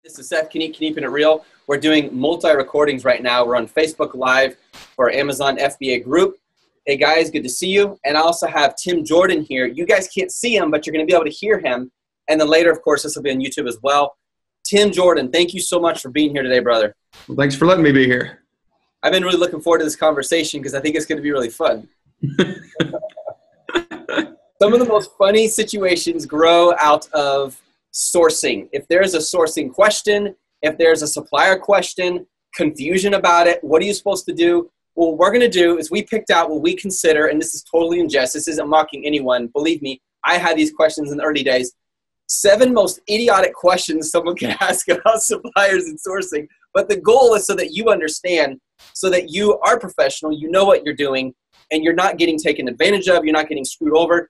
This is Seth, keeping it real. We're doing multi-recordings right now. We're on Facebook Live for our Amazon FBA group. Hey guys, good to see you. And I also have Tim Jordan here. You guys can't see him, but you're going to be able to hear him. And then later, of course, this will be on YouTube as well. Tim Jordan, thank you so much for being here today, brother. Well, thanks for letting me be here. I've been really looking forward to this conversation because I think it's going to be really fun. Some of the most funny situations grow out of sourcing. If there's a sourcing question, if there's a supplier question, confusion about it, what are you supposed to do? Well, what we're going to do is we picked out what we consider, and this is totally in jest, this isn't mocking anyone. Believe me, I had these questions in the early days. 7 most idiotic questions someone can ask about suppliers and sourcing. But the goal is so that you understand, so that you are professional, you know what you're doing, and you're not getting taken advantage of, you're not getting screwed over.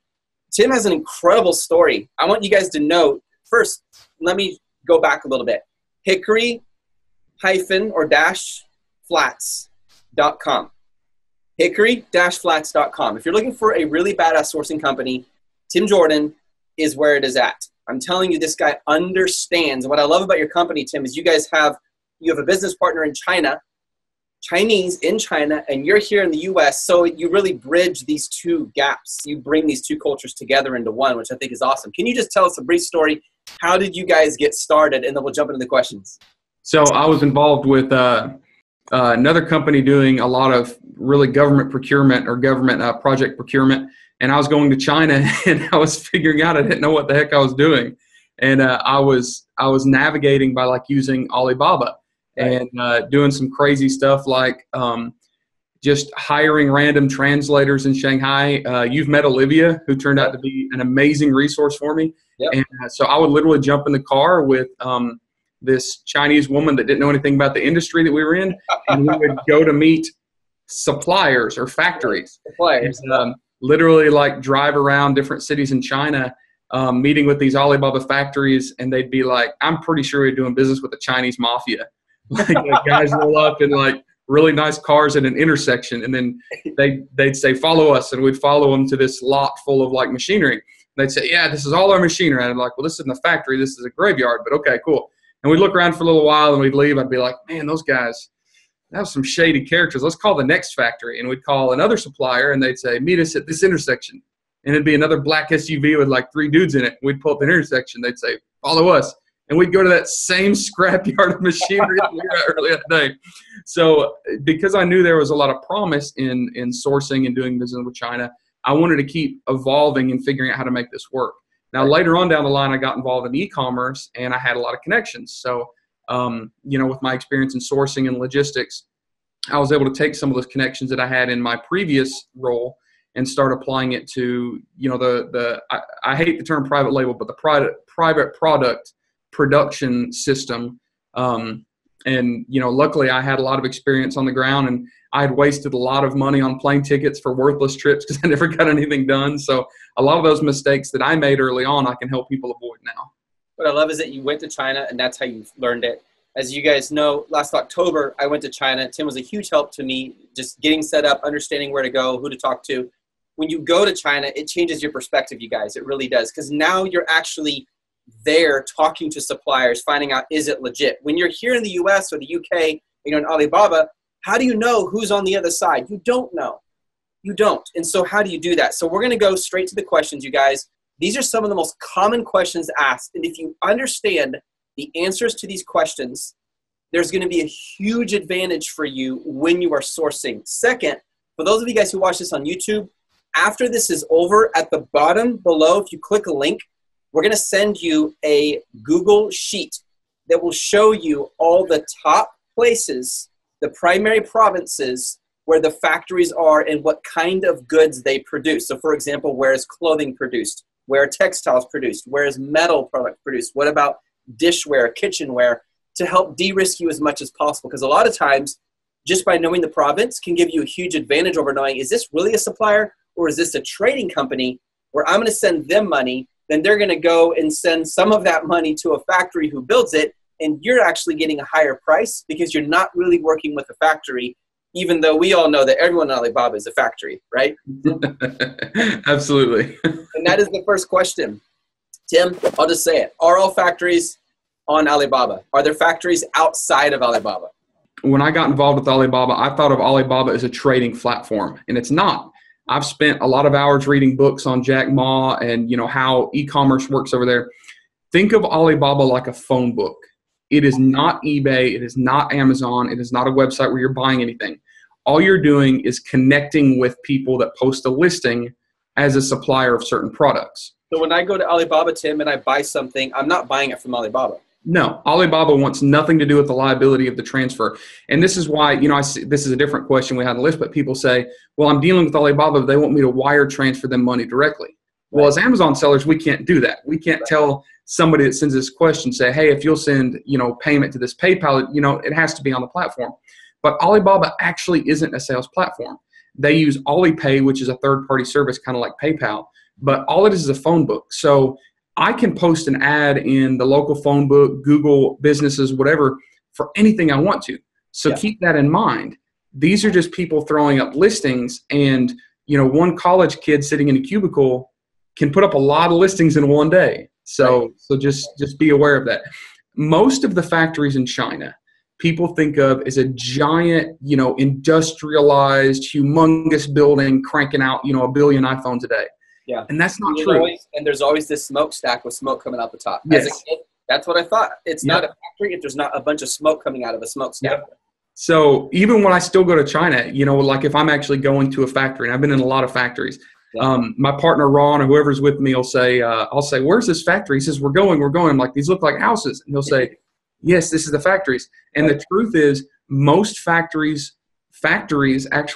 Tim has an incredible story. I want you guys to know. First, let me go back a little bit. HICKORY-flats.com. HICKORY-flats.com. If you're looking for a really badass sourcing company, Tim Jordan is where it is at. I'm telling you, this guy understands. What I love about your company, Tim, is you have a business partner in China, Chinese in China, and you're here in the US, so you really bridge these two gaps. You bring these two cultures together into one, which I think is awesome. Can you just tell us a brief story? How did you guys get started? And then we'll jump into the questions. So I was involved with another company doing a lot of really government procurement or government project procurement, and I was going to China, and I was figuring out I didn't know what the heck I was doing. And I was navigating by like using Alibaba. And doing some crazy stuff like just hiring random translators in Shanghai. You've met Olivia, who turned out to be an amazing resource for me. Yep. And so I would literally jump in the car with this Chinese woman that didn't know anything about the industry that we were in, and we would go to meet suppliers or factories. Suppliers. And, literally like drive around different cities in China, meeting with these Alibaba factories, and they'd be like, I'm pretty sure you're doing business with the Chinese mafia. Like guys roll up in like really nice cars at an intersection, and then they'd say, follow us, and we'd follow them to this lot full of like machinery. And they'd say, yeah, this is all our machinery. And I'm like, well, this isn't a factory, this is a graveyard, but okay, cool. And we'd look around for a little while, and we'd leave. I'd be like, man, those guys have some shady characters. Let's call the next factory. And we'd call another supplier, and they'd say, meet us at this intersection. And it'd be another black SUV with like 3 dudes in it. We'd pull up the intersection. They'd say, follow us. And we'd go to that same scrapyard of machinery that we were at earlier that day. So because I knew there was a lot of promise in sourcing and doing business with China, I wanted to keep evolving and figuring out how to make this work. Now, later on down the line, I got involved in e-commerce, and I had a lot of connections. So, with my experience in sourcing and logistics, I was able to take some of those connections that I had in my previous role and start applying it to, I hate the term private label, but the private product production system. Luckily I had a lot of experience on the ground, and I had wasted a lot of money on plane tickets for worthless trips because I never got anything done. So a lot of those mistakes that I made early on, I can help people avoid now. What I love is that you went to China, and that's how you learned it. As you guys know, last October, I went to China. Tim was a huge help to me, just getting set up, understanding where to go, who to talk to. When you go to China, it changes your perspective, you guys. It really does, because now you're actually there talking to suppliers, finding out, is it legit? When you're here in the US or the UK, in Alibaba, how do you know who's on the other side? You don't know. You don't. And so how do you do that? So we're going to go straight to the questions, you guys. These are some of the most common questions asked. And if you understand the answers to these questions, there's going to be a huge advantage for you when you are sourcing. Second, for those of you guys who watch this on YouTube, after this is over, at the bottom below, if you click a link, we're going to send you a Google sheet that will show you all the top places, the primary provinces where the factories are and what kind of goods they produce. So for example, where is clothing produced? Where are textiles produced? Where is metal product produced? What about dishware, kitchenware, to help de-risk you as much as possible? Because a lot of times, just by knowing the province can give you a huge advantage over knowing, is this really a supplier or is this a trading company where I'm going to send them money, then they're going to go and send some of that money to a factory who builds it, and you're actually getting a higher price because you're not really working with a factory, even though we all know that everyone in Alibaba is a factory, right? Absolutely. And that is the first question. Tim, I'll just say it. Are all factories on Alibaba? Are there factories outside of Alibaba? When I got involved with Alibaba, I thought of Alibaba as a trading platform, and it's not. I've spent a lot of hours reading books on Jack Ma and how e-commerce works over there. Think of Alibaba like a phone book. It is not eBay. It is not Amazon. It is not a website where you're buying anything. All you're doing is connecting with people that post a listing as a supplier of certain products. So when I go to Alibaba, Tim, and I buy something, I'm not buying it from Alibaba. No, Alibaba wants nothing to do with the liability of the transfer. And this is why, this is a different question we had on the list, but people say, well, I'm dealing with Alibaba, they want me to wire transfer them money directly. Right. Well, as Amazon sellers, we can't do that. We can't tell somebody that sends this question, say, hey, if you'll send, payment to this PayPal, it has to be on the platform. But Alibaba actually isn't a sales platform. They use Alipay, which is a third-party service, kind of like PayPal, but all it is a phone book. So I can post an ad in the local phone book, Google businesses, whatever, for anything I want to. So keep that in mind. These are just people throwing up listings, and one college kid sitting in a cubicle can put up a lot of listings in one day. So just be aware of that. Most of the factories in China, people think of as a giant, industrialized, humongous building cranking out, a billion iPhones a day. Yeah. And that's not true. And there's always this smokestack with smoke coming out the top. Yes. As a kid, that's what I thought. It's not a factory if there's not a bunch of smoke coming out of a smokestack. Yep. So even when I still go to China, like if I'm actually going to a factory, and I've been in a lot of factories, my partner Ron or whoever's with me will say, I'll say, where's this factory? He says, we're going. I'm like, these look like houses. And he'll say, yes, this is the factories. And the truth is, most actual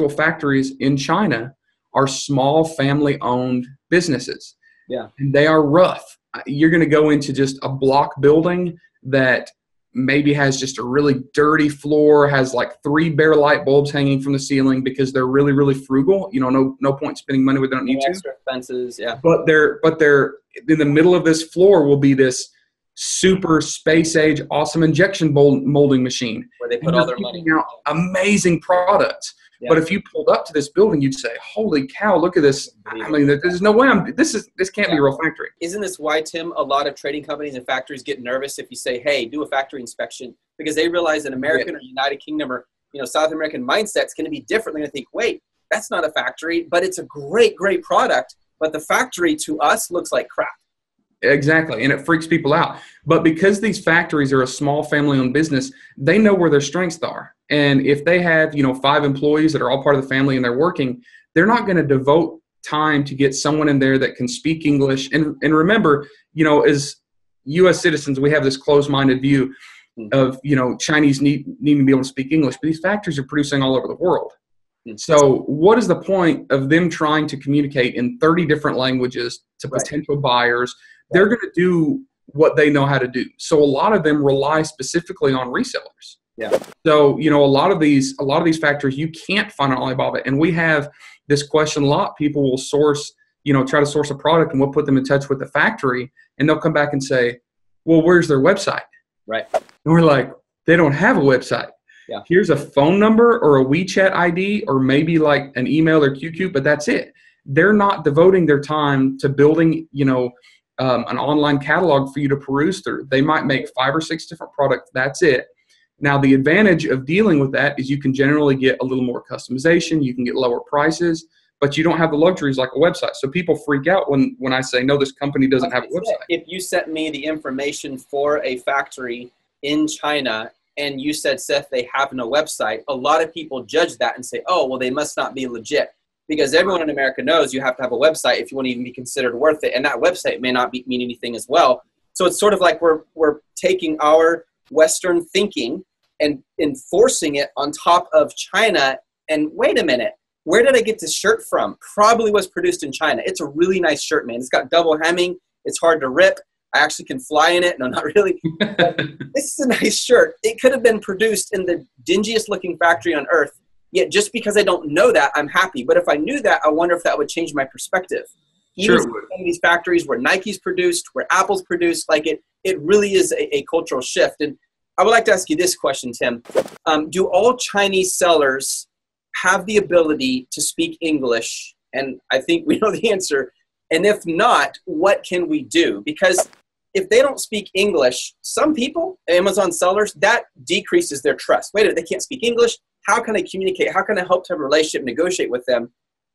factories in China are small family-owned businesses. Yeah. And they are rough. You're going to go into just a block building that maybe has just a really dirty floor, has like 3 bare light bulbs hanging from the ceiling because they're really, really frugal. No point spending money where they don't need to. Extra expenses, yeah. But they're in the middle of this floor will be this super space age awesome injection molding machine where they put all their money out amazing products. Yeah. But if you pulled up to this building, you'd say, holy cow, look at this. I mean, there's no way this can't be a real factory. Isn't this why, Tim, a lot of trading companies and factories get nervous if you say, hey, do a factory inspection? Because they realize an American or United Kingdom or South American mindset's going to be different. They're going to think, wait, that's not a factory, but it's a great, great product. But the factory to us looks like crap. Exactly, and it freaks people out. But because these factories are a small family-owned business, they know where their strengths are. And if they have, 5 employees that are all part of the family and they're working, they're not going to devote time to get someone in there that can speak English. And remember, as U.S. citizens, we have this closed-minded view of, Chinese needing to be able to speak English. But these factories are producing all over the world. So what is the point of them trying to communicate in 30 different languages to potential buyers? They're going to do what they know how to do. So a lot of them rely specifically on resellers. Yeah. So, a lot of these factories you can't find on Alibaba. And we have this question a lot. People will source, try to source a product, and we'll put them in touch with the factory, and they'll come back and say, well, where's their website? Right. And we're like, they don't have a website. Yeah. Here's a phone number or a WeChat ID or maybe like an email or QQ, but that's it. They're not devoting their time to building, an online catalog for you to peruse through. They might make 5 or 6 different products. That's it. Now, the advantage of dealing with that is you can generally get a little more customization. You can get lower prices, but you don't have the luxuries like a website. So people freak out when I say, no, this company doesn't have a website. If you sent me the information for a factory in China and you said, Seth, they have no website, a lot of people judge that and say, oh, well, they must not be legit. Because everyone in America knows you have to have a website if you want to even be considered worth it. And that website may not mean anything as well. So it's sort of like we're taking our Western thinking and enforcing it on top of China. And wait a minute, where did I get this shirt from? Probably was produced in China. It's a really nice shirt, man. It's got double hemming. It's hard to rip. I actually can fly in it. No, not really. This is a nice shirt. It could have been produced in the dingiest looking factory on earth. Yet just because I don't know that, I'm happy. But if I knew that, I wonder if that would change my perspective. Even some of these factories where Nike's produced, where Apple's produced, like it really is a cultural shift. And I would like to ask you this question, Tim. Do all Chinese sellers have the ability to speak English? And I think we know the answer. And if not, what can we do? Because if they don't speak English, some people, Amazon sellers, that decreases their trust. Wait a minute, they can't speak English. How can I communicate? How can I help to have a relationship, negotiate with them?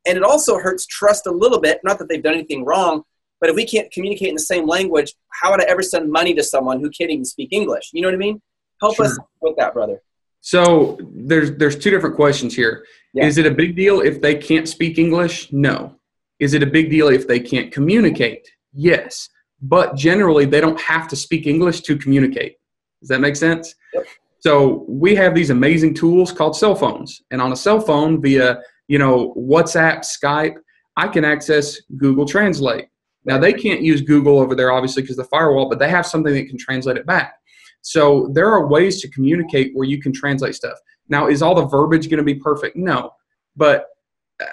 And it also hurts trust a little bit. Not that they've done anything wrong, but if we can't communicate in the same language, how would I ever send money to someone who can't even speak English? You know what I mean? Help us with that, brother. So there's two different questions here. Yeah. Is it a big deal if they can't speak English? No. Is it a big deal if they can't communicate? Yes. But generally, they don't have to speak English to communicate. Does that make sense? Yep. So we have these amazing tools called cell phones. And on a cell phone via, WhatsApp, Skype, I can access Google Translate. Now, they can't use Google over there, obviously, because of the firewall, but they have something that can translate it back. So there are ways to communicate where you can translate stuff. Now, is all the verbiage going to be perfect? No. But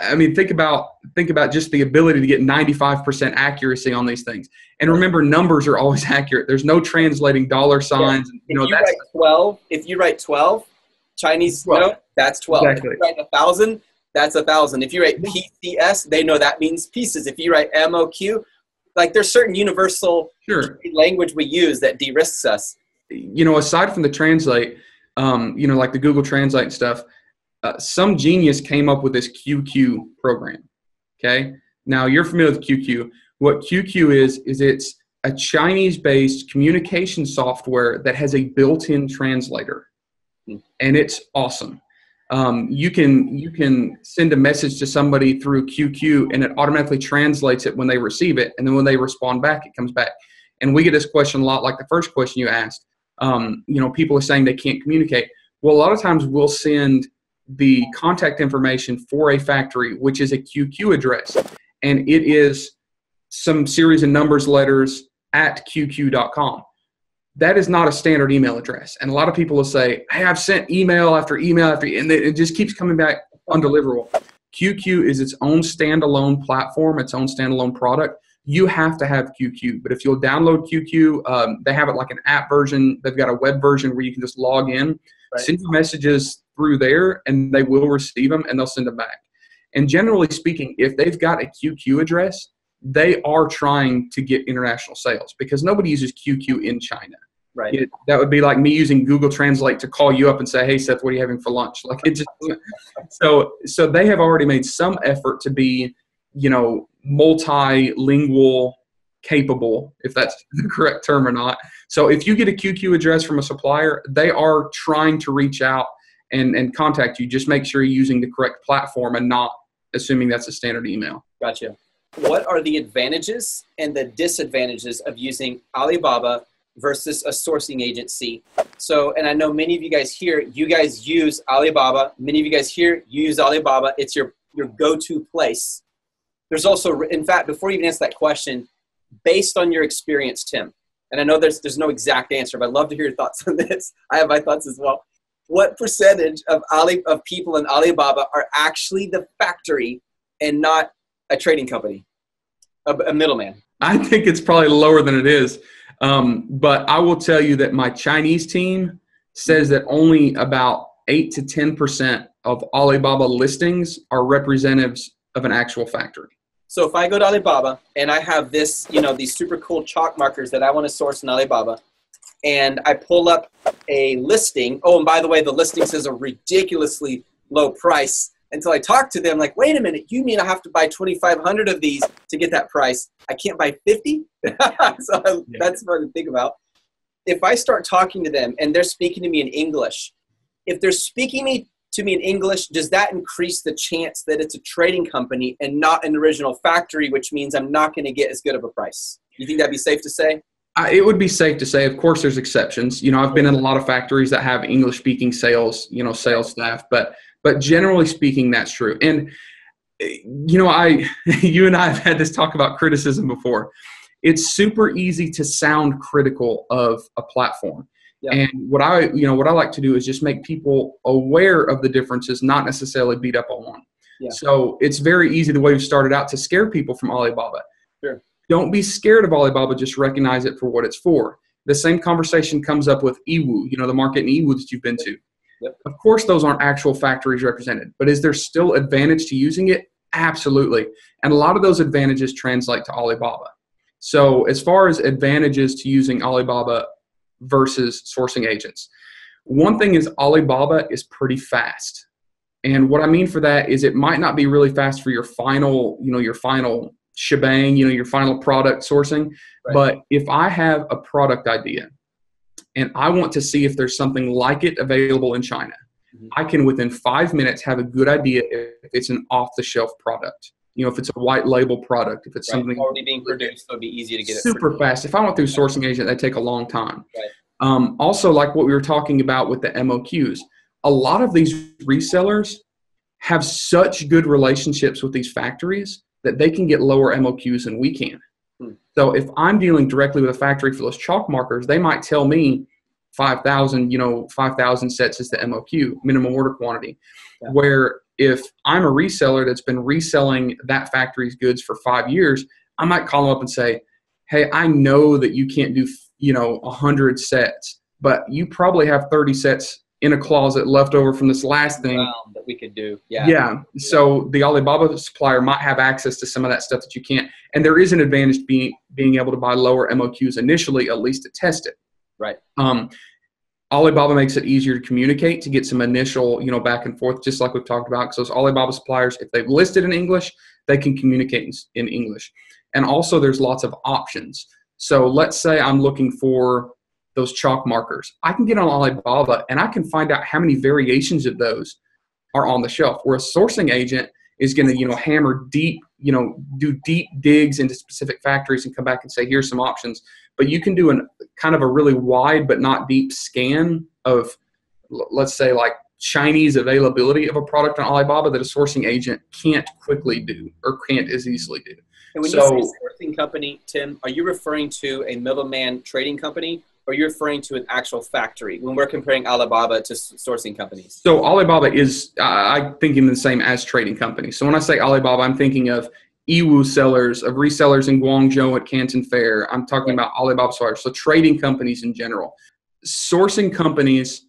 I mean, think about just the ability to get 95% accuracy on these things. And remember, numbers are always accurate. There's no translating dollar signs. Yeah. If you write 12, Chinese, 12. That's 12. Exactly. If you write 1,000, that's 1,000. If you write PCS, they know that means pieces. If you write MOQ, like there's certain universal language we use that de-risks us. Aside from the translate, like the Google Translate and stuff, some genius came up with this QQ program, okay? Now, you're familiar with QQ. What QQ is it's a Chinese-based communication software that has a built-in translator, and it's awesome. You can send a message to somebody through QQ, and it automatically translates it when they receive it, and then when they respond back, it comes back. And we get this question a lot, like the first question you asked. People are saying they can't communicate. Well, a lot of times we'll send the contact information for a factory, which is a QQ address, and it is some series of numbers, letters at qq.com. That is not a standard email address. And a lot of people will say, hey, I've sent email after email after, and it just keeps coming back undeliverable. QQ is its own standalone platform, its own standalone product. You have to have QQ. But if you'll download QQ, they have it like an app version. They've got a web version where you can just log in, send your messages through there, and they will receive them, and they'll send them back. And generally speaking, if they've got a QQ address, they are trying to get international sales because nobody uses QQ in China. Right. That would be like me using Google Translate to call you up and say, hey, Seth, what are you having for lunch? Like it just so they have already made some effort to be, multilingual capable, if that's the correct term or not. So if you get a QQ address from a supplier, they are trying to reach out and contact you. Just make sure you're using the correct platform and not assuming that's a standard email. Gotcha. What are the advantages and the disadvantages of using Alibaba versus a sourcing agency? So, and I know many of you guys here, you guys use Alibaba. Many of you guys here use Alibaba. It's your go-to place. There's also, in fact, before you even answer that question, based on your experience, Tim, and I know there's no exact answer, but I'd love to hear your thoughts on this. I have my thoughts as well. What percentage of people in Alibaba are actually the factory and not a trading company, a middleman? I think it's probably lower than it is. But I will tell you that my Chinese team says that only about 8 to 10% of Alibaba listings are representatives of an actual factory. So if I go to Alibaba and I have this, these super cool chalk markers that I want to source in Alibaba, and I pull up a listing. Oh, and by the way, the listing says a ridiculously low price. Until I talk to them, like, wait a minute, you mean I have to buy 2,500 of these to get that price? I can't buy 50? That's fun to think about. If I start talking to them and they're speaking to me in English, if they're speaking to me in English, does that increase the chance that it's a trading company and not an original factory, which means I'm not going to get as good of a price? You think that'd be safe to say? It would be safe to say. Of course, there's exceptions. I've been in a lot of factories that have English-speaking sales, sales staff, but generally speaking, that's true. And, you and I have had this talk about criticism before. It's super easy to sound critical of a platform. Yeah. And what I like to do is just make people aware of the differences, not necessarily beat up on one. Yeah. So it's very easy the way we started out to scare people from Alibaba. Sure. Don't be scared of Alibaba. Just recognize it for what it's for. The same conversation comes up with Ewu, the market in Ewu that you've been to. Yep. Of course, those aren't actual factories represented, but is there still advantage to using it? Absolutely. And a lot of those advantages translate to Alibaba. So as far as advantages to using Alibaba versus sourcing agents, one thing is Alibaba is pretty fast. And what I mean for that is it might not be really fast for your final, your final shebang, your final product sourcing. Right. But if I have a product idea and I want to see if there's something like it available in China, I can within 5 minutes have a good idea if it's an off-the-shelf product. If it's a white label product, if it's something already being produced, so it'd be easy to get super fast. If I went through sourcing agent, that'd take a long time. Right. Also, like what we were talking about with the MOQs, a lot of these resellers have such good relationships with these factories that they can get lower MOQs than we can. So if I'm dealing directly with a factory for those chalk markers, they might tell me 5,000 sets is the MOQ, minimum order quantity. Yeah. Where if I'm a reseller that's been reselling that factory's goods for 5 years, I might call them up and say, hey, I know that you can't do 100 sets, but you probably have 30 sets in a closet left over from this last thing that we could do. Yeah. Yeah. So the Alibaba supplier might have access to some of that stuff that you can't. And there is an advantage being able to buy lower MOQs initially, at least to test it. Right. Alibaba makes it easier to communicate, to get some initial, back and forth, just like we've talked about. Because those Alibaba suppliers, if they've listed in English, they can communicate in English. And also there's lots of options. So let's say I'm looking for those chalk markers. I can get on Alibaba and I can find out how many variations of those are on the shelf. Where a sourcing agent is going to, hammer deep, do deep digs into specific factories and come back and say, here's some options. But you can do kind of a really wide but not deep scan of, let's say, like Chinese availability of a product on Alibaba that a sourcing agent can't quickly do or can't as easily do. And when you say sourcing company, Tim, are you referring to a middleman trading company? Or are you referring to an actual factory when we're comparing Alibaba to sourcing companies? So Alibaba is, I'm thinking the same as trading companies. So when I say Alibaba, I'm thinking of Iwu sellers, of resellers in Guangzhou at Canton Fair. I'm talking about Alibaba sellers, so trading companies in general. Sourcing companies,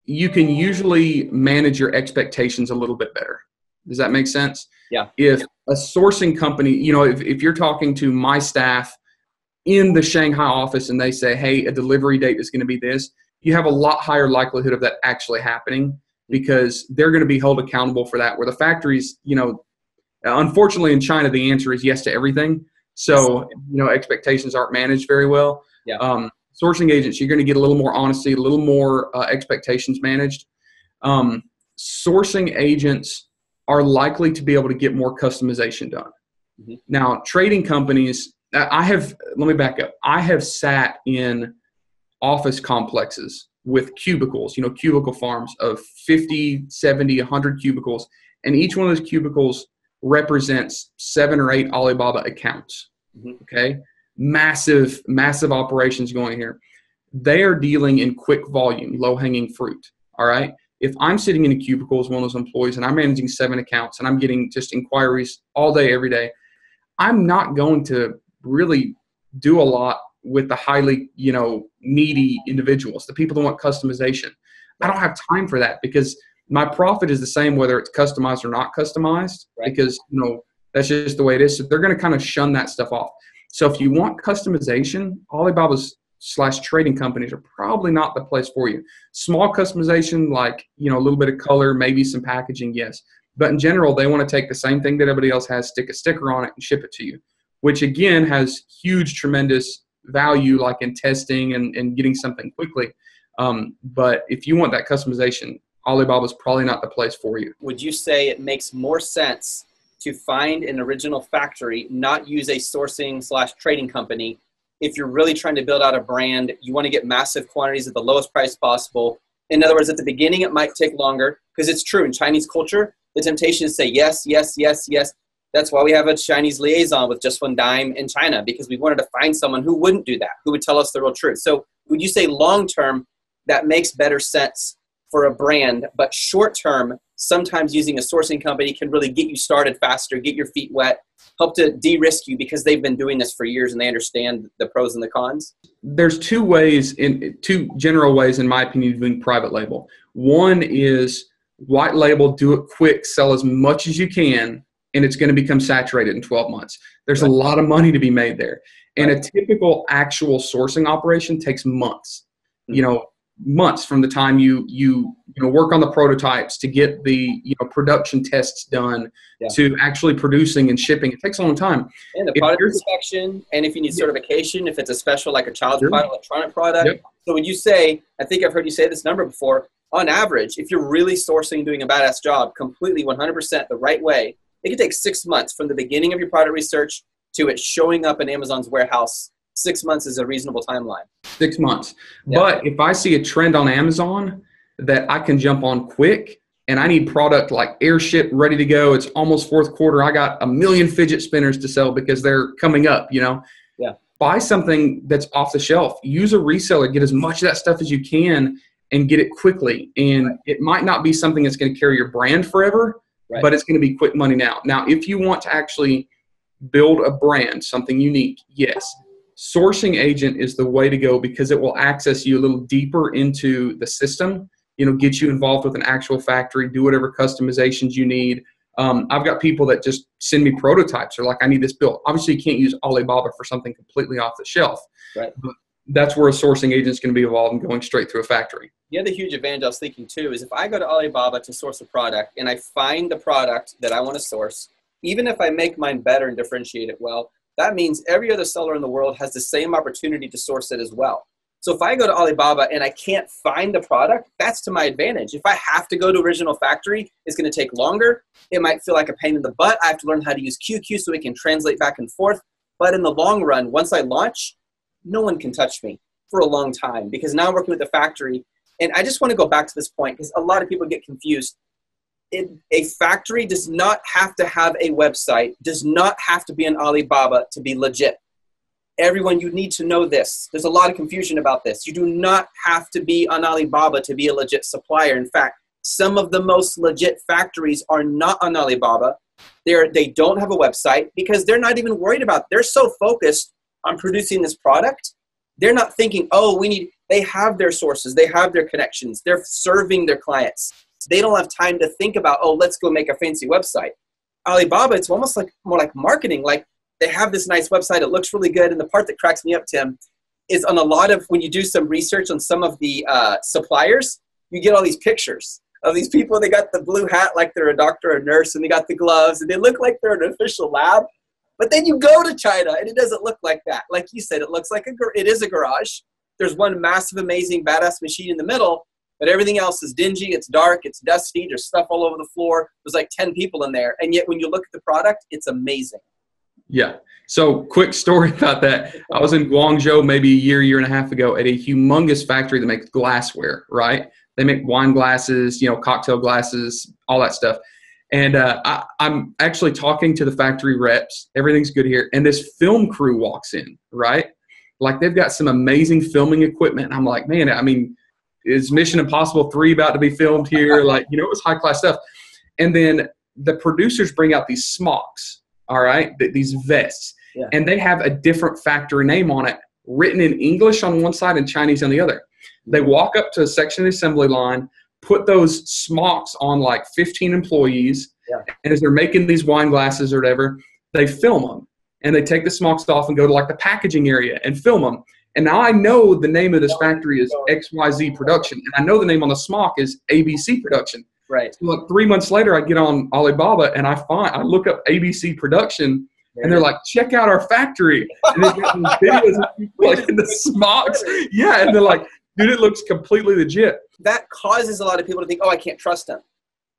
you can usually manage your expectations a little bit better. Does that make sense? Yeah. If a sourcing company, if you're talking to my staff in the Shanghai office and they say, hey, a delivery date is going to be this, you have a lot higher likelihood of that actually happening because they're going to be held accountable for that. Where the factories, unfortunately in China, the answer is yes to everything. So, expectations aren't managed very well. Yeah. Sourcing agents, you're going to get a little more honesty, a little more expectations managed. Sourcing agents are likely to be able to get more customization done. Mm-hmm. Now, trading companies, let me back up. I have sat in office complexes with cubicles, cubicle farms of 50, 70, 100 cubicles. And each one of those cubicles represents 7 or 8 Alibaba accounts. Mm-hmm. Okay. Massive, massive operations going here. They are dealing in quick volume, low hanging fruit. All right. If I'm sitting in a cubicle as one of those employees and I'm managing 7 accounts and I'm getting just inquiries all day, every day, I'm not going to really do a lot with the highly, needy individuals, the people that want customization. I don't have time for that because my profit is the same whether it's customized or not customized, because, that's just the way it is. So they're going to kind of shun that stuff off. So if you want customization, Alibaba's / trading companies are probably not the place for you. Small customization, like, a little bit of color, maybe some packaging, yes. But in general, they want to take the same thing that everybody else has, stick a sticker on it and ship it to you, which again has huge, tremendous value, like in testing and getting something quickly. But if you want that customization, Alibaba's probably not the place for you. Would you say it makes more sense to find an original factory, not use a sourcing / trading company? If you're really trying to build out a brand, you want to get massive quantities at the lowest price possible. In other words, at the beginning, it might take longer because it's true in Chinese culture, the temptation is to say yes, yes, yes, yes. That's why we have a Chinese liaison with Just One Dime in China, because we wanted to find someone who wouldn't do that, who would tell us the real truth. So would you say long-term that makes better sense for a brand, but short-term, sometimes using a sourcing company can really get you started faster, get your feet wet, help to de-risk you because they've been doing this for years and they understand the pros and the cons? There's two general ways, in my opinion, of doing private label. One is white label, do it quick, sell as much as you can, and it's going to become saturated in 12 months. There's a lot of money to be made there. And a typical actual sourcing operation takes months, months from the time you work on the prototypes to get the production tests done to actually producing and shipping. It takes a long time. And the product inspection, and if you need certification, if it's a special like a child's product, electronic product. So when you say, I think I've heard you say this number before, on average, if you're really sourcing, doing a badass job completely 100% the right way, it can take 6 months from the beginning of your product research to it showing up in Amazon's warehouse. 6 months is a reasonable timeline. 6 months. But if I see a trend on Amazon that I can jump on quick and I need product like airship ready to go, it's almost fourth quarter, I got 1 million fidget spinners to sell because they're coming up, buy something that's off the shelf. Use a reseller, get as much of that stuff as you can and get it quickly. And it might not be something that's going to carry your brand forever, but it's going to be quick money now. Now, if you want to actually build a brand, something unique, yes. Sourcing agent is the way to go because it will access you a little deeper into the system, get you involved with an actual factory, do whatever customizations you need. I've got people that just send me prototypes. They're like, I need this built. Obviously, you can't use Alibaba for something completely off the shelf. Right. But that's where a sourcing agent is going to be involved and going straight through a factory. The other huge advantage I was thinking too is if I go to Alibaba to source a product and I find the product that I want to source, even if I make mine better and differentiate it well, that means every other seller in the world has the same opportunity to source it as well. So if I go to Alibaba and I can't find the product, that's to my advantage. If I have to go to original factory, it's going to take longer. It might feel like a pain in the butt. I have to learn how to use QQ so we can translate back and forth. But in the long run, once I launch, no one can touch me for a long time because now I'm working with the factory. And I just want to go back to this point because a lot of people get confused. A factory does not have to have a website, does not have to be an Alibaba to be legit. Everyone, you need to know this. There's a lot of confusion about this. You do not have to be on Alibaba to be a legit supplier. In fact, some of the most legit factories are not on Alibaba. They don't have a website because they're not even worried about it. They're so focused on producing this product. They're not thinking, they have their sources. They have their connections. They're serving their clients. They don't have time to think about, let's go make a fancy website. Alibaba, it's almost like more like marketing. Like they have this nice website. It looks really good. And the part that cracks me up, Tim, is on a lot of, when you do some research on some of the suppliers, you get all these pictures of these people. They got the blue hat like they're a doctor or a nurse, and they got the gloves, and they look like they're an official lab. But then you go to China, and it doesn't look like that. Like you said, it looks like it is a garage. There's one massive, amazing, badass machine in the middle, but everything else is dingy, it's dark, it's dusty, there's stuff all over the floor. There's like 10 people in there. And yet when you look at the product, it's amazing. Yeah. So quick story about that. I was in Guangzhou maybe a year and a half ago at a humongous factory that makes glassware, right? They make wine glasses, cocktail glasses, all that stuff. And I'm actually talking to the factory reps. Everything's good here. And this film crew walks in, right? Like they've got some amazing filming equipment. And I'm like, man, is Mission Impossible 3 about to be filmed here? Like, it was high class stuff. And then the producers bring out these smocks, all right, these vests. Yeah. And they have a different factory name on it, written in English on one side and Chinese on the other. They walk up to a section of the assembly line, put those smocks on like 15 employees. Yeah. And as they're making these wine glasses or whatever, they film them. And they take the smocks off and go to like the packaging area and film them. And now I know the name of this factory is XYZ Production. And I know the name on the smock is ABC Production. Right. So like 3 months later, I get on Alibaba and I look up ABC Production and they're like, check out our factory. And they've got these videos of people like in the smocks. Yeah. And they're like, dude, it looks completely legit. That causes a lot of people to think, I can't trust them.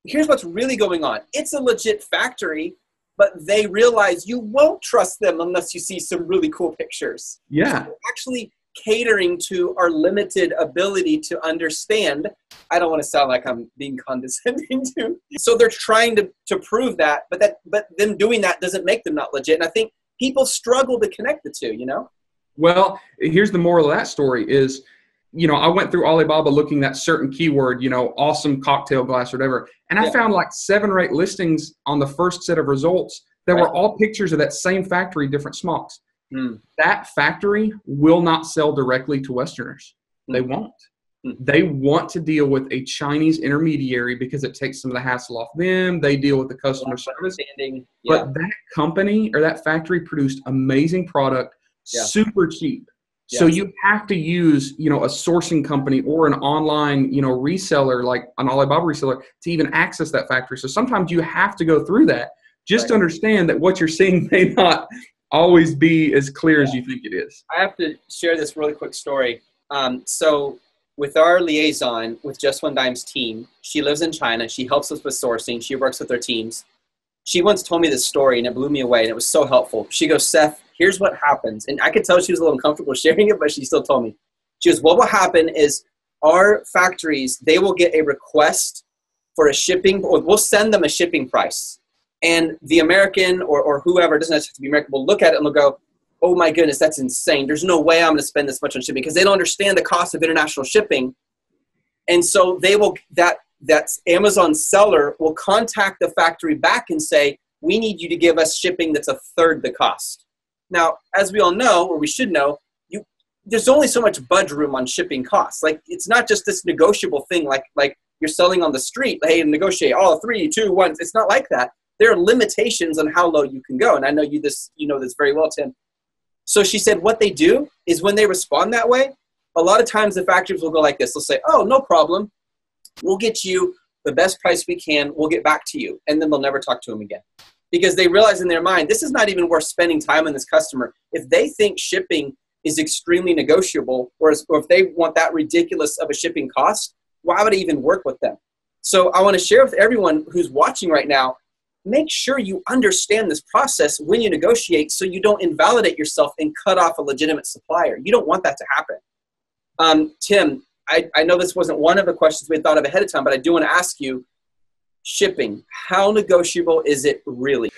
Here's what's really going on. It's a legit factory, but they realize you won't trust them unless you see some really cool pictures. Yeah. So actually catering to our limited ability to understand. I don't want to sound like I'm being condescending to. So they're trying to prove that, but them doing that doesn't make them not legit. And I think people struggle to connect the two, Well, here's the moral of that story is, I went through Alibaba looking at certain keyword, awesome cocktail glass or whatever. And I found like 7 or 8 listings on the first set of results that were all pictures of that same factory, different smocks. That factory will not sell directly to Westerners. They won't. They want to deal with a Chinese intermediary because it takes some of the hassle off them. They deal with the customer service. But that company or that factory produced amazing product, super cheap. Yeah. So you have to use, a sourcing company or an online, reseller like an Alibaba reseller to even access that factory. So sometimes you have to go through that just to understand that what you're seeing may not always be as clear as you think it is. I have to share this really quick story. So with our liaison with Just One Dime's team, she lives in China. She helps us with sourcing. She works with our teams. She once told me this story, and it blew me away, and it was so helpful. She goes, Seth, here's what happens. And I could tell she was a little uncomfortable sharing it, but she still told me. She goes, what will happen is our factories, they will get a request for a shipping, or we'll send them a shipping price. And the American or whoever, it doesn't have to be American, will look at it and they'll go, oh my goodness, that's insane. There's no way I'm going to spend this much on shipping, because they don't understand the cost of international shipping. And so they will, that Amazon seller will contact the factory back and say, we need you to give us shipping that's a third the cost. Now, as we all know, or we should know, there's only so much budge room on shipping costs. Like, it's not just this negotiable thing like you're selling on the street. Hey, negotiate, 3, 2, 1. It's not like that. There are limitations on how low you can go. And I know you know this very well, Tim. So she said what they do is when they respond that way, a lot of times the factories will go like this. They'll say, oh, no problem. We'll get you the best price we can. We'll get back to you. And then they'll never talk to them again, because they realize in their mind, this is not even worth spending time on this customer. If they think shipping is extremely negotiable, or if they want that ridiculous of a shipping cost, why would I even work with them? So I want to share with everyone who's watching right now, make sure you understand this process when you negotiate, so you don't invalidate yourself and cut off a legitimate supplier. You don't want that to happen. Tim, I know this wasn't one of the questions we had thought of ahead of time, but I do want to ask you, shipping, how negotiable is it really?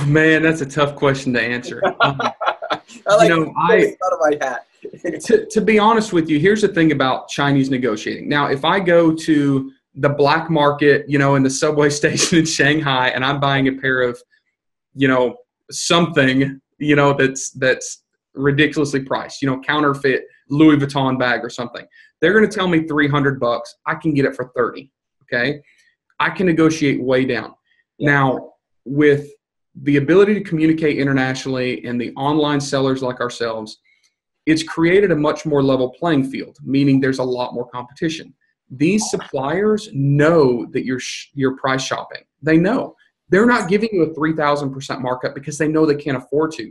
Man, that's a tough question to answer. I out of my hat. to be honest with you, here's the thing about Chinese negotiating. Now, if I go to the black market, in the subway station in Shanghai, and I'm buying a pair of, something, that's ridiculously priced, counterfeit Louis Vuitton bag or something, they're going to tell me $300. I can get it for 30. Okay. I can negotiate way down. Yeah. Now, with the ability to communicate internationally and the online sellers like ourselves, it's created a much more level playing field, meaning there's a lot more competition. These suppliers know that you're price shopping. They know. They're not giving you a 3,000% markup because they know they can't afford to.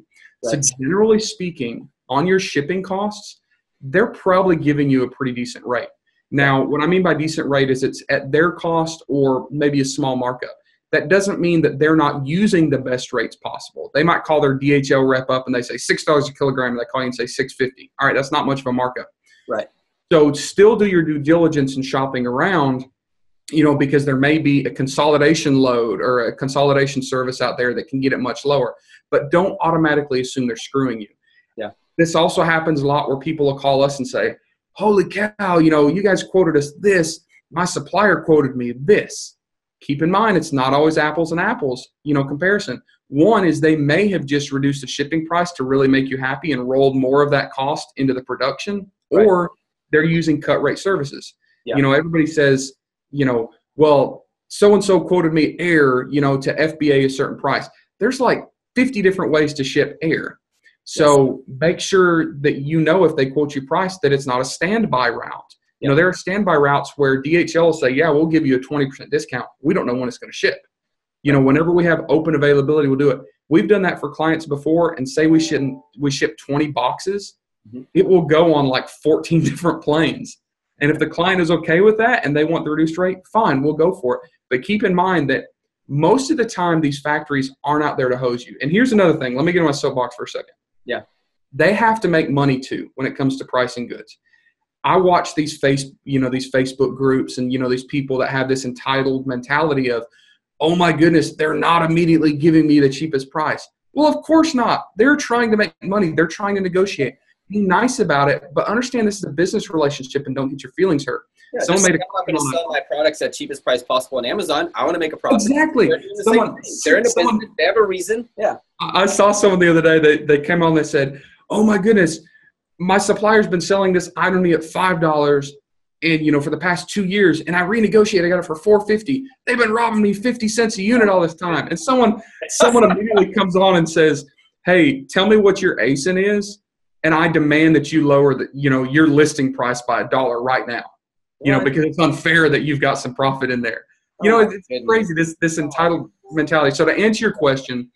Right. So generally speaking, on your shipping costs, they're probably giving you a pretty decent rate. Now, what I mean by decent rate is it's at their cost or maybe a small markup. That doesn't mean that they're not using the best rates possible. They might call their DHL rep up and they say $6 a kilogram, and they call you and say $6.50. All right, that's not much of a markup. Right. So still do your due diligence in shopping around, because there may be a consolidation load or a consolidation service out there that can get it much lower. But don't automatically assume they're screwing you. Yeah. This also happens a lot where people will call us and say, holy cow, you guys quoted us this. My supplier quoted me this. Keep in mind, it's not always apples and apples, comparison. One is they may have just reduced the shipping price to really make you happy and rolled more of that cost into the production, right. Or they're using cut rate services. Yeah. Everybody says, well, so-and-so quoted me air, to FBA a certain price. There's like 50 different ways to ship air. So make sure that if they quote you price, that it's not a standby route. There are standby routes where DHL will say, yeah, we'll give you a 20% discount. We don't know when it's going to ship. Whenever we have open availability, we'll do it. We've done that for clients before, and say we ship 20 boxes. Mm-hmm. It will go on like 14 different planes. And if the client is okay with that and they want the reduced rate, fine, we'll go for it. But keep in mind that most of the time these factories aren't out there to hose you. And here's another thing. Let me get on my soapbox for a second. Yeah. They have to make money too when it comes to pricing goods. I watch these Facebook groups and, these people that have this entitled mentality of, oh my goodness, they're not immediately giving me the cheapest price. Well, of course not. They're trying to make money. They're trying to negotiate. Be nice about it, but understand this is a business relationship and don't get your feelings hurt. Yeah, I'm not going to sell my products at cheapest price possible on Amazon. I want to make a profit. Exactly. They're in a business. They have a reason. Yeah. I saw someone the other day. They came on. They said, "Oh my goodness, my supplier's been selling this item to me at $5, and for the past 2 years, and I renegotiated. I got it for $4.50. They've been robbing me 50 cents a unit all this time." And someone immediately comes on and says, hey, tell me what your ASIN is, and I demand that you lower your listing price by $1 right now. Because it's unfair that you've got some profit in there. It's crazy, this entitled mentality. So to answer your question,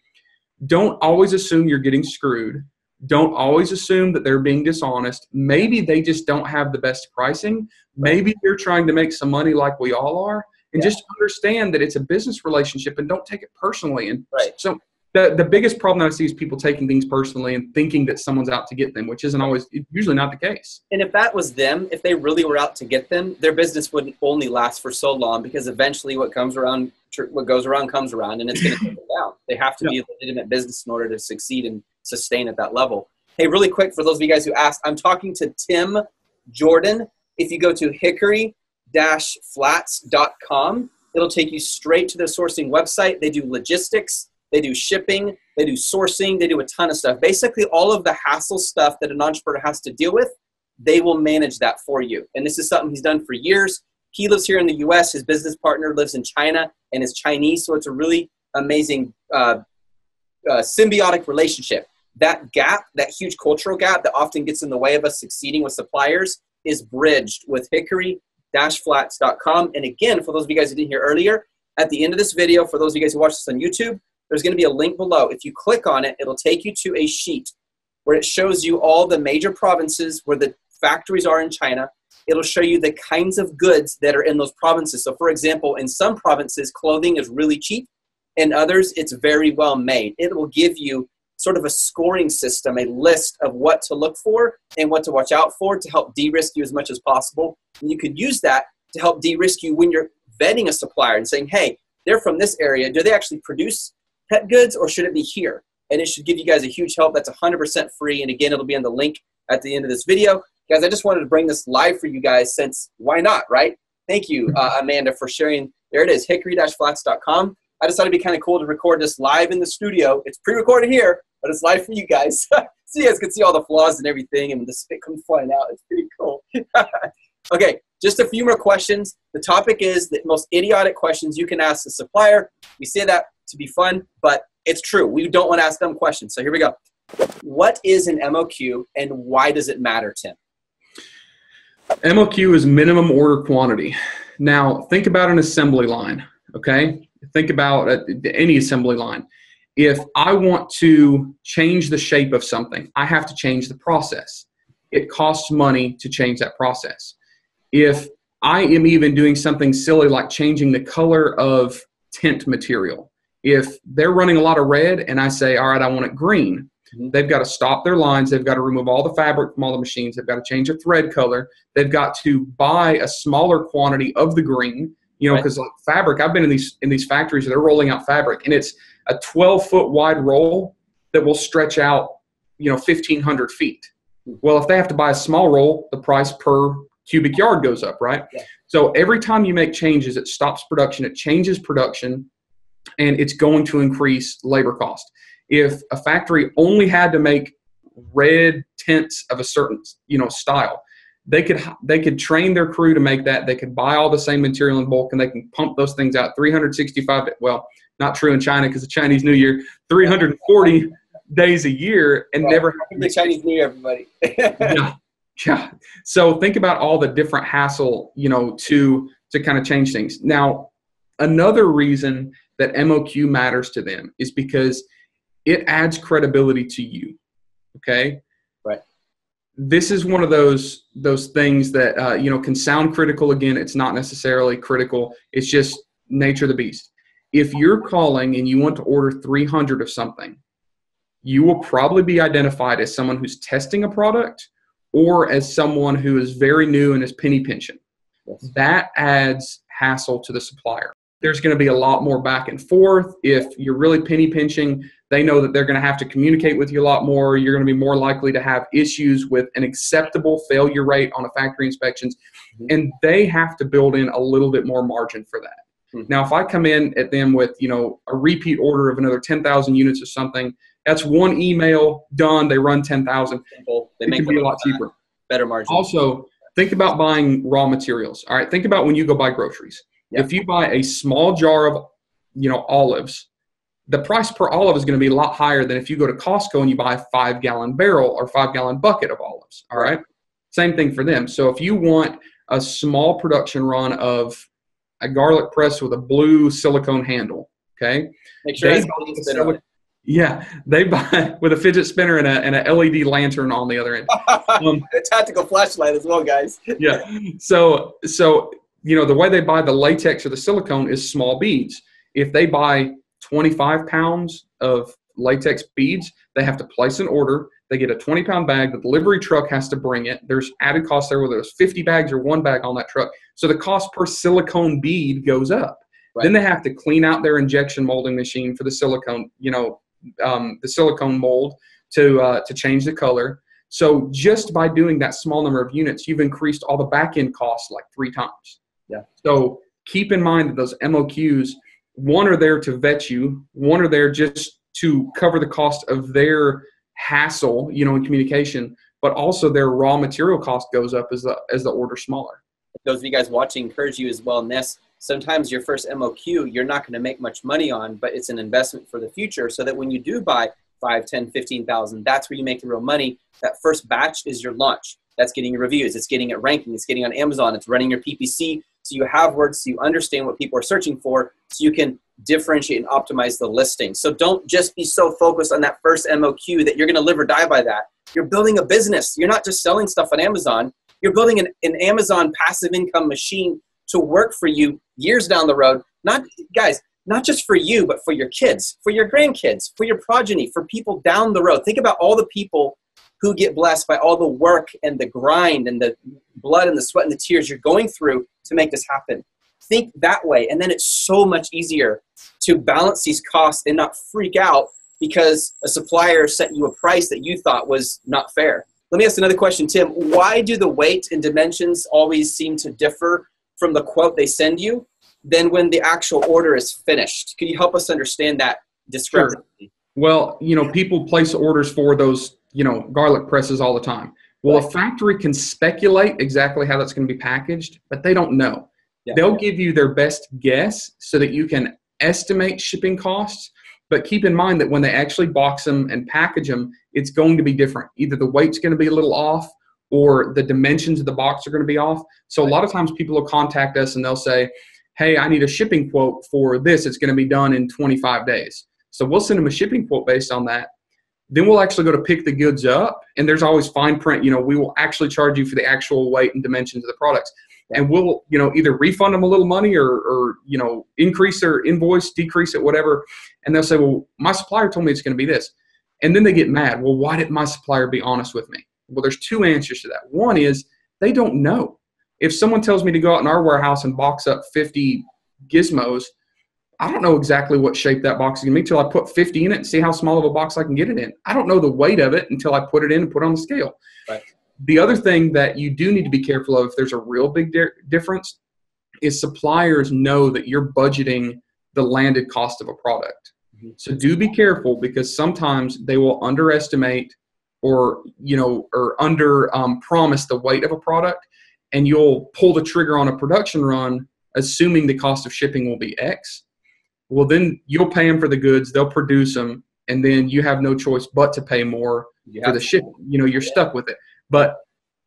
don't always assume you're getting screwed. Don't always assume that they're being dishonest. Maybe they just don't have the best pricing. Maybe they're trying to make some money like we all are. And just understand that it's a business relationship and don't take it personally. And so the biggest problem I see is people taking things personally and thinking that someone's out to get them, which isn't always, usually not the case. And if that was them, if they really were out to get them, their business wouldn't only last for so long, because eventually what goes around comes around, and it's going to take them down. They have to be a legitimate business in order to succeed and sustain at that level. Hey, really quick, for those of you guys who asked, I'm talking to Tim Jordan. If you go to hickory-flats.com, it'll take you straight to the sourcing website. They do logistics, they do shipping, they do sourcing, they do a ton of stuff. Basically, all of the hassle stuff that an entrepreneur has to deal with, they will manage that for you. And this is something he's done for years. He lives here in the US. His business partner lives in China and is Chinese. So it's a really amazing symbiotic relationship. That gap, that huge cultural gap that often gets in the way of us succeeding with suppliers, is bridged with hickory-flats.com. And again, for those of you guys who didn't hear earlier, at the end of this video, for those of you guys who watch this on YouTube, there's going to be a link below. If you click on it, it'll take you to a sheet where it shows you all the major provinces where the factories are in China. It'll show you the kinds of goods that are in those provinces. So for example, in some provinces, clothing is really cheap. In others, it's very well made. It will give you sort of a scoring system, a list of what to look for and what to watch out for to help de-risk you as much as possible. And you could use that to help de-risk you when you're vetting a supplier and saying, hey, they're from this area. Do they actually produce pet goods, or should it be here? And it should give you guys a huge help. That's 100% free. And again, it'll be on the link at the end of this video. Guys, I just wanted to bring this live for you guys, since why not, right? Thank you, Amanda, for sharing. There it is, hickory-flats.com. I just thought it'd be kind of cool to record this live in the studio. It's pre-recorded here, but it's live for you guys. So you guys can see all the flaws and everything, and the spit comes flying out. It's pretty cool. Okay, just a few more questions. The topic is the most idiotic questions you can ask the supplier. We say that to be fun, but it's true. We don't want to ask dumb questions. So here we go. What is an MOQ, and why does it matter, Tim? MOQ is minimum order quantity. Now, think about an assembly line, okay? Think about any assembly line. If I want to change the shape of something, I have to change the process. It costs money to change that process. If I am even doing something silly like changing the color of tint material, if they're running a lot of red and I say, all right, I want it green, they've got to stop their lines. They've got to remove all the fabric from all the machines. They've got to change the thread color. They've got to buy a smaller quantity of the green, because like fabric, I've been in these factories, they're rolling out fabric, and it's a 12-foot wide roll that will stretch out, 1,500 feet. Well, if they have to buy a small roll, the price per cubic yard goes up, right? Yeah. So every time you make changes, it stops production, it changes production, and it's going to increase labor cost. If a factory only had to make red tints of a certain, style, they could train their crew to make that. They could buy all the same material in bulk, and they can pump those things out 365. Well, not true in China because the Chinese New Year, 340 days a year, and never have the Chinese New Year, everybody. Yeah. So think about all the different hassle, to kind of change things. Now, another reason that MOQ matters to them is because it adds credibility to you. Okay. Right. This is one of those things that, can sound critical. Again, it's not necessarily critical. It's just nature of the beast. If you're calling and you want to order 300 of something, you will probably be identified as someone who's testing a product or as someone who is very new and is penny pinching. Yes. That adds hassle to the supplier. There's going to be a lot more back and forth. If you're really penny pinching, they know that they're going to have to communicate with you a lot more. You're going to be more likely to have issues with an acceptable failure rate on a factory inspections. And they have to build in a little bit more margin for that. Now, if I come in at them with, a repeat order of another 10,000 units or something, that's one email done. They run 10,000. They make it be a lot cheaper. Better margin. Also, think about buying raw materials. All right. Think about when you go buy groceries. Yep. If you buy a small jar of, olives, the price per olive is going to be a lot higher than if you go to Costco and you buy a 5-gallon barrel or 5-gallon bucket of olives. All right. Same thing for them. So if you want a small production run of a garlic press with a blue silicone handle, okay, make sure it's spinner on it. Yeah, they buy with a fidget spinner and a LED lantern on the other end. A tactical flashlight as well, guys. Yeah. So the way they buy the latex or the silicone is small beads. If they buy 25 pounds of latex beads, they have to place an order. They get a 20-pound bag. The delivery truck has to bring it. There's added cost there, whether it's 50 bags or 1 bag on that truck. So the cost per silicone bead goes up. Right. Then they have to clean out their injection molding machine for the silicone, the silicone mold to change the color. So just by doing that small number of units, you've increased all the back-end costs like 3 times. Yeah. So keep in mind that those MOQs, one are there to vet you, one are there just to cover the cost of their hassle, in communication, but also their raw material cost goes up as the order's smaller. Those of you guys watching, encourage you as well in this. Sometimes your first MOQ, you're not going to make much money on, but it's an investment for the future so that when you do buy 5, 10, 15,000, that's where you make the real money. That first batch is your launch. That's getting your reviews. It's getting it ranking. It's getting on Amazon. It's running your PPC. So you have words, so you understand what people are searching for, so you can differentiate and optimize the listing. So don't just be so focused on that first MOQ that you're going to live or die by that. You're building a business. You're not just selling stuff on Amazon. You're building an Amazon passive income machine to work for you years down the road. Not just for you, but for your kids, for your grandkids, for your progeny, for people down the road. Think about all the people who get blessed by all the work and the grind and the blood and the sweat and the tears you're going through to make this happen. Think that way. And then it's so much easier to balance these costs and not freak out because a supplier set you a price that you thought was not fair. Let me ask another question, Tim. Why do the weight and dimensions always seem to differ from the quote they send you than when the actual order is finished? Can you help us understand that discrepancy? Sure. Well, people place orders for those, garlic presses all the time. Well, a factory can speculate exactly how that's going to be packaged, but they don't know. Yeah. They'll give you their best guess so that you can estimate shipping costs, but keep in mind that when they actually box them and package them, it's going to be different. Either the weight's going to be a little off or the dimensions of the box are going to be off. So a lot of times people will contact us and they'll say, hey, I need a shipping quote for this. It's going to be done in 25 days. So we'll send them a shipping quote based on that. Then we'll actually go to pick the goods up, and there's always fine print. We will actually charge you for the actual weight and dimensions of the products. And we'll, either refund them a little money or increase their invoice, decrease it, whatever. And they'll say, well, my supplier told me it's going to be this. And then they get mad. Well, why didn't my supplier be honest with me? Well, there's 2 answers to that. One is they don't know. If someone tells me to go out in our warehouse and box up 50 gizmos, I don't know exactly what shape that box is going to be until I put 50 in it and see how small of a box I can get it in. I don't know the weight of it until I put it in and put it on the scale. Right. The other thing that you do need to be careful of, if there's a real big difference, is suppliers know that you're budgeting the landed cost of a product. Mm-hmm. So do be careful because sometimes they will underestimate or under promise the weight of a product, and you'll pull the trigger on a production run assuming the cost of shipping will be X. Well, then you'll pay them for the goods, they'll produce them, and then you have no choice but to pay more for the shipping. You're stuck with it. But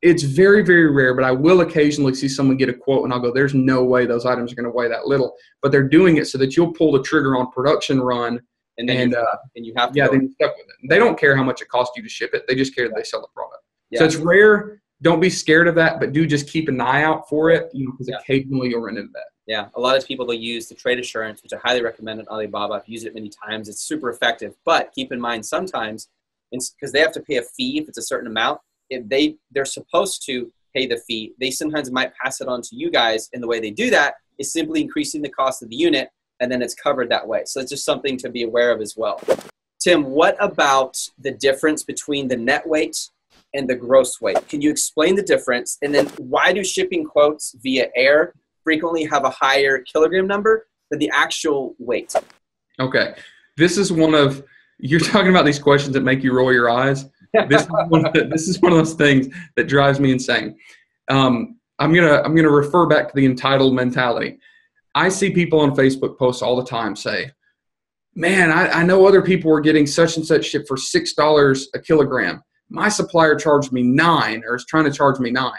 it's very, very rare, but I will occasionally see someone get a quote and I'll go, there's no way those items are going to weigh that little. But they're doing it so that you'll pull the trigger on production run and then you have to then you're stuck with it. They don't care how much it costs you to ship it. They just care that they sell the product. Yeah. So it's rare. Don't be scared of that, but do just keep an eye out for it, because occasionally you'll run into that. Yeah, a lot of people will use the trade assurance, which I highly recommend on Alibaba. I've used it many times. It's super effective. But keep in mind sometimes, because they have to pay a fee if it's a certain amount, if they're supposed to pay the fee, they sometimes might pass it on to you guys. And the way they do that is simply increasing the cost of the unit, and then it's covered that way. So it's just something to be aware of as well. Tim, what about the difference between the net weight and the gross weight? Can you explain the difference? And then why do shipping quotes via air frequently have a higher kilogram number than the actual weight? Okay. This is you're talking about these questions that make you roll your eyes. This is one of those things that drives me insane. I'm gonna refer back to the entitled mentality. I see people on Facebook posts all the time say, man, I know other people were getting such and such shit for $6 a kilogram. My supplier charged me $9 or is trying to charge me $9.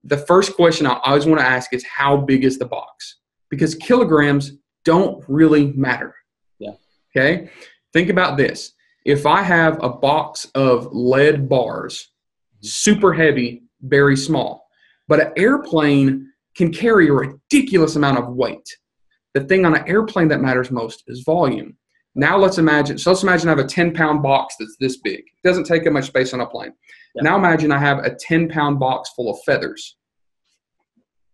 The first question I always want to ask is, how big is the box? Because kilograms don't really matter. Yeah. Okay. Think about this. If I have a box of lead bars, super heavy, very small, but an airplane can carry a ridiculous amount of weight. The thing on an airplane that matters most is volume. Now let's imagine I have a 10-pound box that's this big. It doesn't take up much space on a plane. Yeah. Now imagine I have a 10-pound box full of feathers.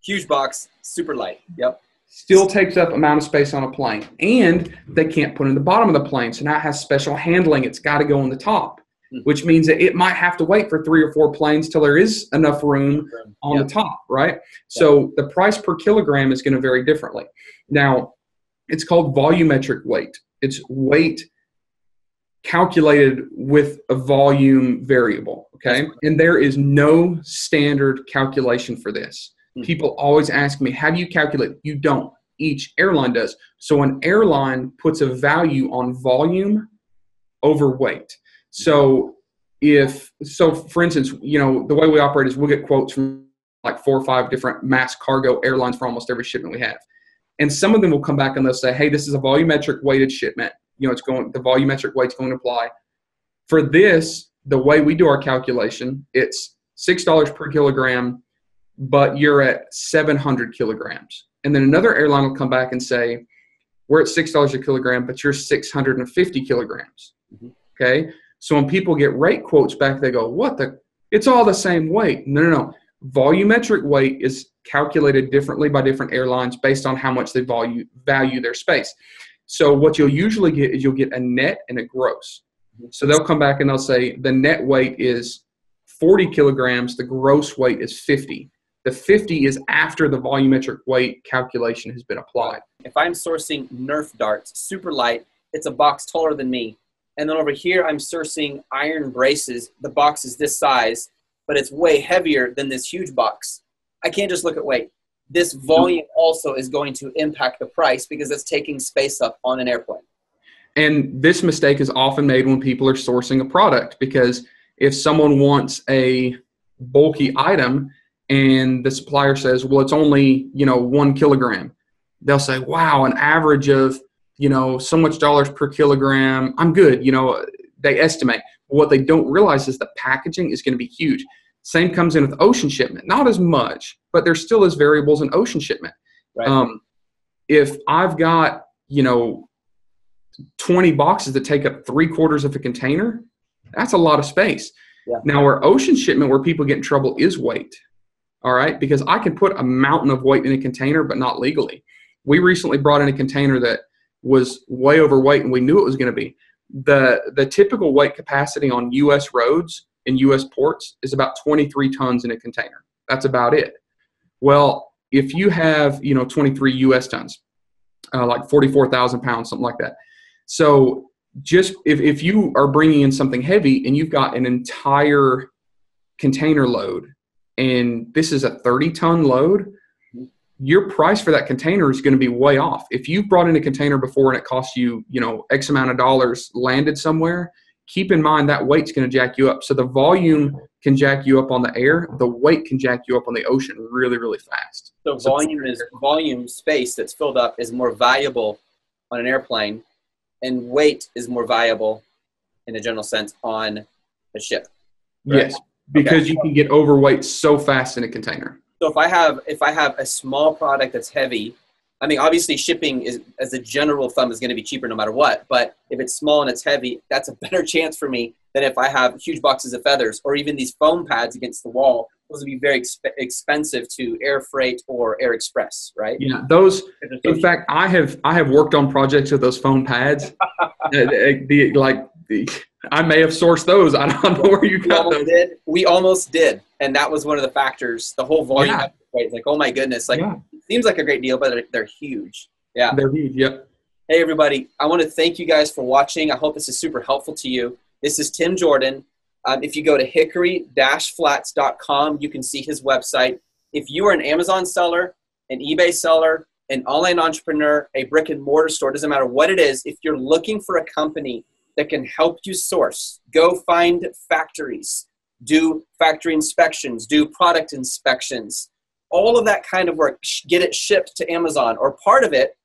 Huge box, super light. Yep. Still takes up amount of space on a plane. And they can't put it in the bottom of the plane. So now it has special handling. It's got to go on the top, which means that it might have to wait for 3 or 4 planes till there is enough room on the top, right? So the price per kilogram is going to vary differently. Now, it's called volumetric weight. It's weight calculated with a volume variable, okay? And there is no standard calculation for this. People always ask me, how do you calculate? You don't. Each airline does. So an airline puts a value on volume over weight. So for instance, the way we operate is we'll get quotes from like 4 or 5 different mass cargo airlines for almost every shipment we have. And some of them will come back and they'll say, hey, this is a volumetric weighted shipment. The volumetric weight's going to apply. For this, the way we do our calculation, it's $6 per kilogram, but you're at 700 kilograms. And then another airline will come back and say, we're at $6 a kilogram, but you're 650 kilograms. Okay. So when people get rate quotes back, they go, it's all the same weight. No. Volumetric weight is calculated differently by different airlines based on how much they value their space. So what you'll usually get is you'll get a net and a gross. So they'll come back and they'll say the net weight is 40 kilograms. The gross weight is 50. The 50 is after the volumetric weight calculation has been applied. If I'm sourcing Nerf darts, super light, it's a box taller than me. And then over here, I'm sourcing iron braces. The box is this size, but it's way heavier than this huge box. I can't just look at weight. This volume also is going to impact the price because it's taking space up on an airplane. And this mistake is often made when people are sourcing a product, because if someone wants a bulky item and the supplier says, well, it's only, 1 kilogram, they'll say, wow, an average of, so much dollars per kilogram, I'm good. They estimate. What they don't realize is the packaging is going to be huge. Same comes in with ocean shipment. Not as much, but there still is variables in ocean shipment. Right. If I've got, 20 boxes that take up 3/4 of a container, that's a lot of space. Yeah. Now, where ocean shipment, where people get in trouble, is weight. All right, because I can put a mountain of weight in a container, but not legally. We recently brought in a container that was way overweight, and we knew it was going to be. The typical weight capacity on U.S. roads and U.S. ports is about 23 tons in a container. That's about it. Well, if you have 23 U.S. tons, like 44,000 pounds, something like that. So just if you are bringing in something heavy and you've got an entire container load, and this is a 30-ton load, your price for that container is going to be way off. If you've brought in a container before and it costs you, X amount of dollars landed somewhere, keep in mind that weight's going to jack you up. So the volume can jack you up on the air. The weight can jack you up on the ocean really, really fast. So volume space that's filled up is more valuable on an airplane, and weight is more valuable in a general sense on a ship. Right? Yes. Because you can get overweight so fast in a container. So if I have a small product that's heavy, I mean, obviously shipping is, as a general thumb, is going to be cheaper no matter what. But if it's small and it's heavy, that's a better chance for me than if I have huge boxes of feathers or even these foam pads against the wall. Those would be very expensive to air freight or air express, right? Yeah, those. In fact, I have worked on projects with those foam pads. I may have sourced those. I don't know where you got those. We almost did, and that was one of the factors. The whole volume, right? It's like, oh my goodness, it seems like a great deal, but they're huge. Yeah, they're huge. Yep. Hey everybody, I want to thank you guys for watching. I hope this is super helpful to you. This is Tim Jordan. If you go to hickory-flats.com, you can see his website. If you are an Amazon seller, an eBay seller, an online entrepreneur, a brick and mortar store, doesn't matter what it is, if you're looking for a company that can help you source, go find factories, do factory inspections, do product inspections, all of that kind of work, get it shipped to Amazon, or part of it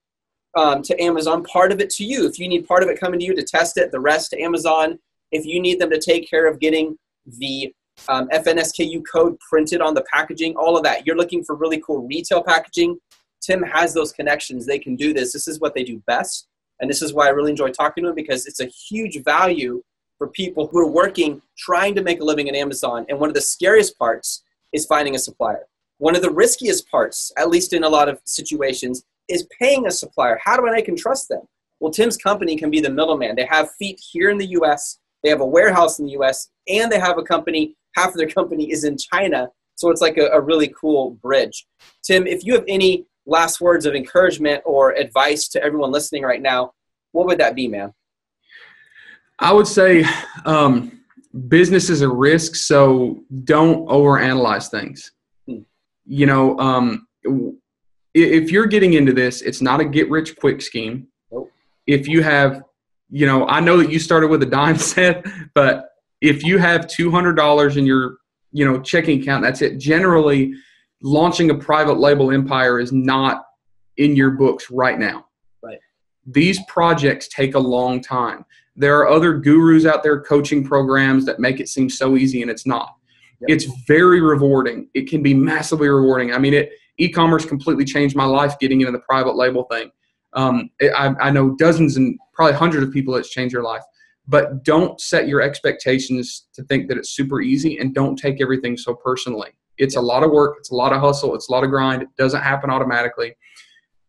to Amazon, part of it to you. If you need part of it coming to you to test it, the rest to Amazon. If you need them to take care of getting the FNSKU code printed on the packaging, all of that. You're looking for really cool retail packaging. Tim has those connections. They can do this. This is what they do best. And this is why I really enjoy talking to him, because it's a huge value for people who are working, trying to make a living in Amazon. And one of the scariest parts is finding a supplier. One of the riskiest parts, at least in a lot of situations, is paying a supplier. How do I can trust them? Well, Tim's company can be the middleman. They have feet here in the U.S., they have a warehouse in the U.S., and they have a company, half of their company is in China. So it's like a really cool bridge. Tim, if you have any last words of encouragement or advice to everyone listening right now, what would that be, man? I would say business is a risk, so don't overanalyze things. You know, if you're getting into this, it's not a get-rich-quick scheme. Nope. If you have, you know, I know that you started with a dime set, but if you have $200 in your, you know, checking account, that's it. Generally, launching a private label empire is not in your books right now. Right. These projects take a long time. There are other gurus out there, coaching programs that make it seem so easy, and it's not. Yep. It's very rewarding. It can be massively rewarding. I mean, e-commerce completely changed my life getting into the private label thing. I know dozens and probably hundreds of people that's changed their life. But don't set your expectations to think that it's super easy, and don't take everything so personally. It's a lot of work. It's a lot of hustle. It's a lot of grind. It doesn't happen automatically.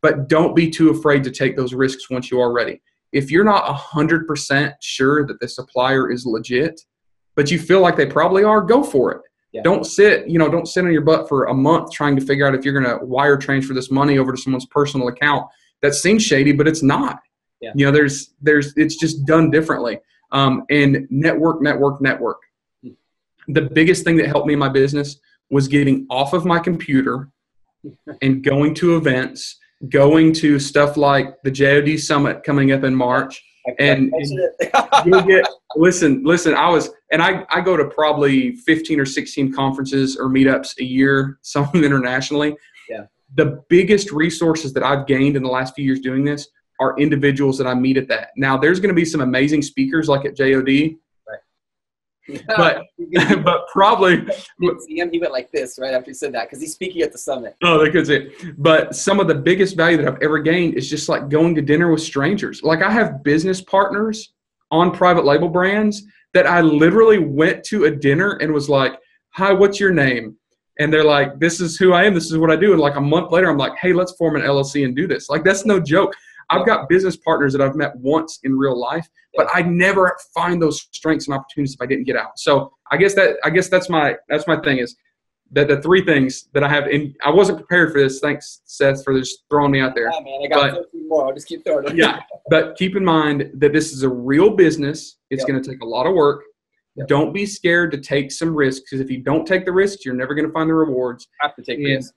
But don't be too afraid to take those risks once you are ready. If you're not 100% sure that the supplier is legit, but you feel like they probably are, go for it. Yeah. Don't sit on your butt for a month trying to figure out if you're going to wire transfer this money over to someone's personal account. That seems shady, but it's not. Yeah. You know, it's just done differently. And network. The biggest thing that helped me in my business was getting off of my computer and going to events, going to stuff like the JOD Summit coming up in March. And you'll get, listen, I go to probably 15 or 16 conferences or meetups a year, some of them internationally. Yeah. The biggest resources that I've gained in the last few years doing this are individuals that I meet at that. Now, there's going to be some amazing speakers like at JOD, right. but probably he went like this right after he said that because he's speaking at the summit. Oh, that could it. But some of the biggest value that I've ever gained is just like going to dinner with strangers. Like I have business partners on private label brands that I literally went to a dinner and was like, "Hi, what's your name?" And they're like, "This is who I am. This is what I do." And like a month later, I'm like, "Hey, let's form an LLC and do this." Like that's no joke. I've got business partners that I've met once in real life, but I never find those strengths and opportunities if I didn't get out. So I guess that's my thing is that the three things that I have. And I wasn't prepared for this. Thanks, Seth, for just throwing me out there. Yeah, man, I got 15 more. I'll just keep throwing it. Yeah, but keep in mind that this is a real business. It's going to take a lot of work. Yep. Don't be scared to take some risks, because if you don't take the risks, you're never going to find the rewards. Have to take risks.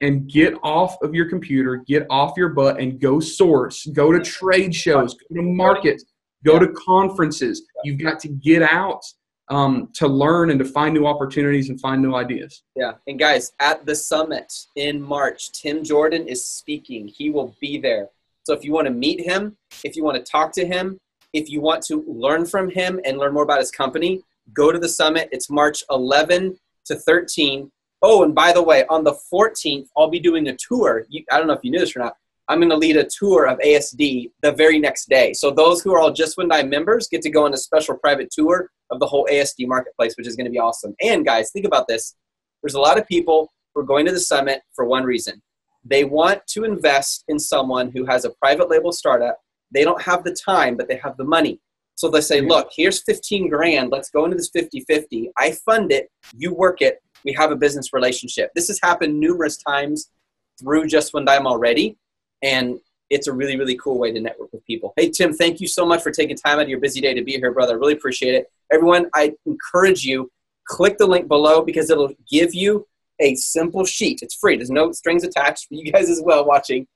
And get off of your computer, get off your butt, and go source. Go to trade shows, go to markets, go to conferences. You've got to get out to learn and to find new opportunities and find new ideas. Yeah, and guys, at the summit in March, Tim Jordan is speaking. He will be there. So if you want to meet him, if you want to talk to him, if you want to learn from him and learn more about his company, go to the summit. It's March 11 to 13. Oh, and by the way, on the 14th, I'll be doing a tour. I don't know if you knew this or not. I'm going to lead a tour of ASD the very next day. So those who are all Just One Dime members get to go on a special private tour of the whole ASD marketplace, which is going to be awesome. And guys, think about this. There's a lot of people who are going to the summit for one reason. They want to invest in someone who has a private label startup. They don't have the time, but they have the money. So they say, look, here's 15 grand. Let's go into this 50-50. I fund it. You work it. We have a business relationship. This has happened numerous times through Just One Dime already, and it's a really, really cool way to network with people. Hey, Tim, thank you so much for taking time out of your busy day to be here, brother. I really appreciate it. Everyone, I encourage you, click the link below because it'll give you a simple sheet. It's free. There's no strings attached for you guys as well watching.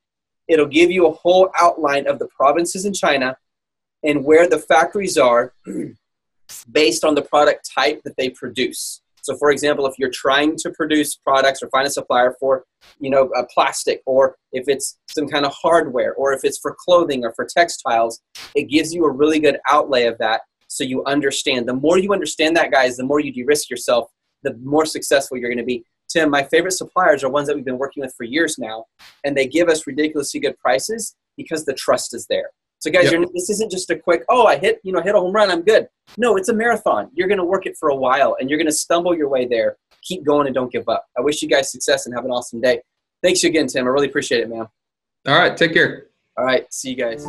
It'll give you a whole outline of the provinces in China and where the factories are based on the product type that they produce. So for example, if you're trying to produce products or find a supplier for, a plastic, or if it's some kind of hardware, or if it's for clothing or for textiles, it gives you a really good outlay of that so you understand. The more you understand that, guys, the more you de-risk yourself, the more successful you're going to be. Tim, my favorite suppliers are ones that we've been working with for years now, and they give us ridiculously good prices because the trust is there. So guys, this isn't just a quick, I hit a home run, I'm good. No, it's a marathon. You're going to work it for a while, and you're going to stumble your way there. Keep going and don't give up. I wish you guys success and have an awesome day. Thanks again, Tim. I really appreciate it, man. All right. Take care. All right. See you guys.